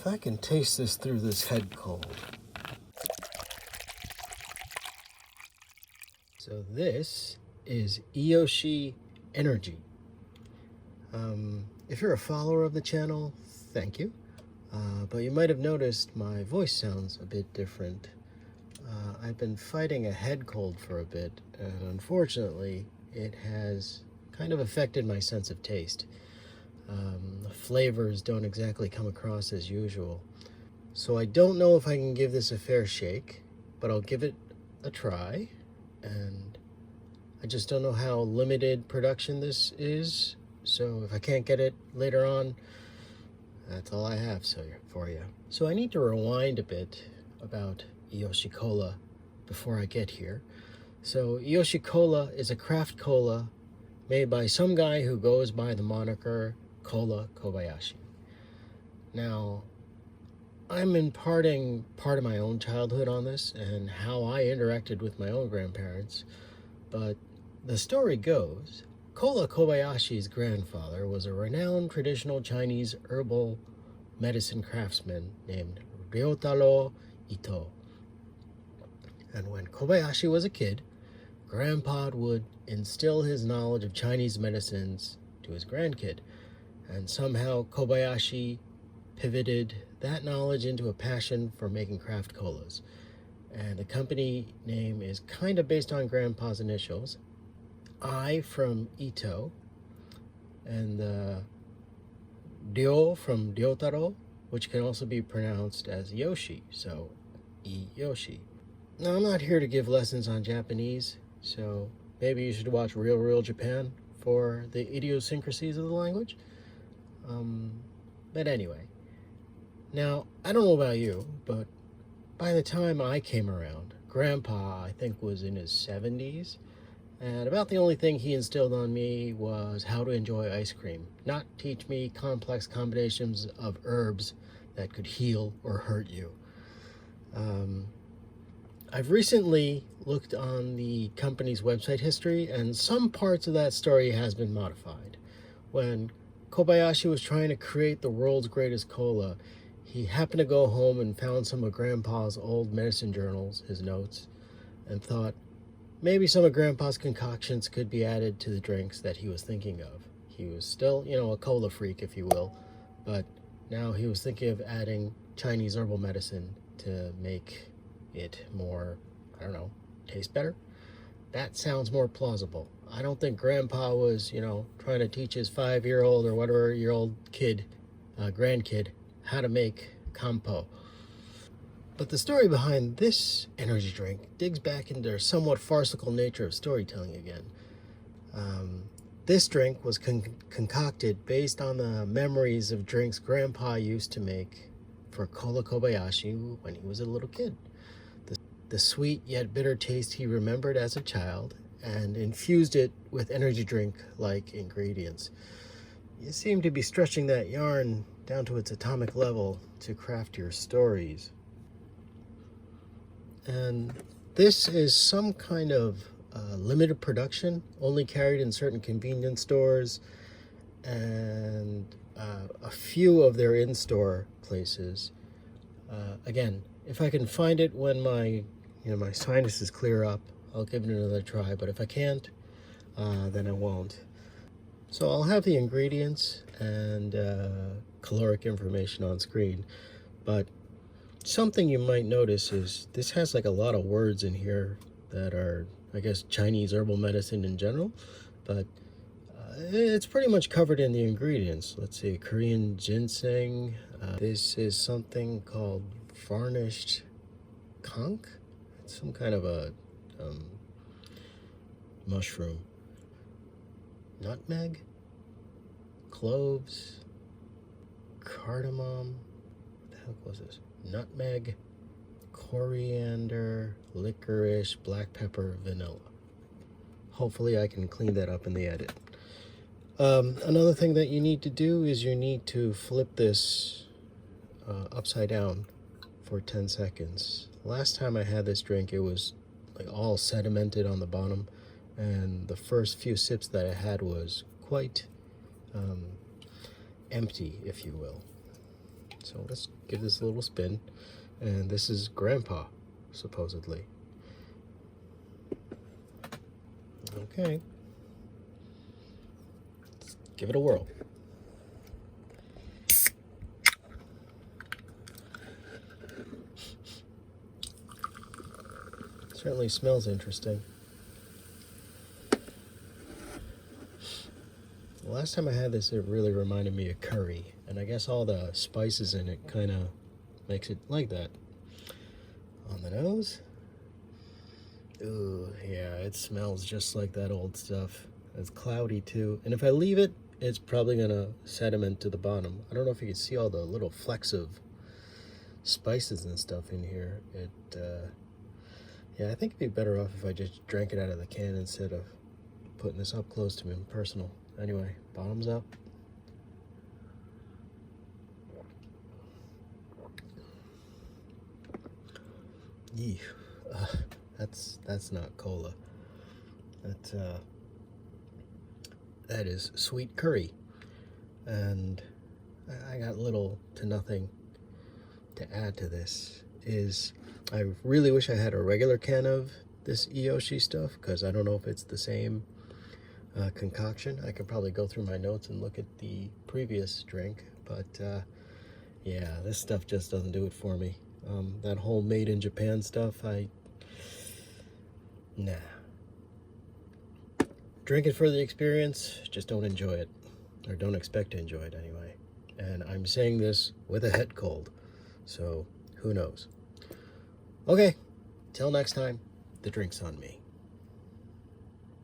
if I can taste this through this head cold. So this is Iyoshi Energy. If you're a follower of the channel, thank you. But you might have noticed my voice sounds a bit different. I've been fighting a head cold for a bit, and unfortunately, it has kind of affected my sense of taste. The flavors don't exactly come across as usual. So I don't know if I can give this a fair shake, but I'll give it a try. And I just don't know how limited production this is. So if I can't get it later on, that's all I have for you. So I need to rewind a bit about Iyoshi Cola before I get here. So Iyoshi Cola is a craft cola made by some guy who goes by the moniker Kola Kobayashi. Now, I'm imparting part of my own childhood on this and how I interacted with my own grandparents, but the story goes, Kola Kobayashi's grandfather was a renowned traditional Chinese herbal medicine craftsman named Ryotaro Ito. And when Kobayashi was a kid, Grandpa would instill his knowledge of Chinese medicines to his grandkid, and somehow Kobayashi pivoted that knowledge into a passion for making craft colas. And the company name is kind of based on Grandpa's initials, I from Ito, and Ryo from Ryotaro, which can also be pronounced as Yoshi, so Iyoshi. Now, I'm not here to give lessons on Japanese, so maybe you should watch Real Japan for the idiosyncrasies of the language. But anyway, now, I don't know about you, but by the time I came around, Grandpa, I think, was in his 70s, and about the only thing he instilled on me was how to enjoy ice cream, not teach me complex combinations of herbs that could heal or hurt you. I've recently looked on the company's website history, and some parts of that story has been modified. When Kobayashi was trying to create the world's greatest cola, he happened to go home and found some of Grandpa's old medicine journals, his notes, and thought maybe some of Grandpa's concoctions could be added to the drinks that he was thinking of. He was still, a cola freak, if you will, but now he was thinking of adding Chinese herbal medicine to make it more, taste better. That sounds more plausible. I don't think Grandpa was, trying to teach his 5-year-old or whatever-year-old grandkid, how to make compo. But the story behind this energy drink digs back into the somewhat farcical nature of storytelling again. This drink was concocted based on the memories of drinks Grandpa used to make for Kola Kobayashi when he was a little kid. The sweet yet bitter taste he remembered as a child, and infused it with energy drink-like ingredients. You seem to be stretching that yarn down to its atomic level to craft your stories. And this is some kind of limited production, only carried in certain convenience stores and a few of their in-store places. Again, if I can find it when my sinuses clear up, I'll give it another try, but if I can't, then I won't. So I'll have the ingredients and caloric information on screen, but something you might notice is this has like a lot of words in here that are, I guess, Chinese herbal medicine in general, but it's pretty much covered in the ingredients. Let's see, Korean ginseng. This is something called varnished conch. It's some kind of a mushroom. Nutmeg, cloves, cardamom. What the heck was this? Nutmeg, coriander, licorice, black pepper, vanilla. Hopefully I can clean that up in the edit. Another thing that you need to do is you need to flip this upside down for 10 seconds. Last time I had this drink, it was like all sedimented on the bottom, and the first few sips that I had was quite empty, if you will. So let's give this a little spin. And this is Grandpa, supposedly. Okay. Let's give it a whirl. Certainly smells interesting. The last time I had this, it really reminded me of curry. And I guess all the spices in it kind of makes it like that. On the nose. Ooh, yeah, it smells just like that old stuff. It's cloudy too. And if I leave it, it's probably gonna sediment to the bottom. I don't know if you can see all the little flecks of spices and stuff in here. Yeah, I think it'd be better off if I just drank it out of the can instead of putting this up close to me personal. Anyway, bottoms up. Yee, that's not cola. That is sweet curry, and I got little to nothing to add to this. I really wish I had a regular can of this Iyoshi stuff, because I don't know if it's the same concoction. I could probably go through my notes and look at the previous drink, but yeah, this stuff just doesn't do it for me. That whole made in Japan stuff, nah. Drink it for the experience, just don't enjoy it, or don't expect to enjoy it anyway. And I'm saying this with a head cold, so who knows. Okay, till next time, the drink's on me.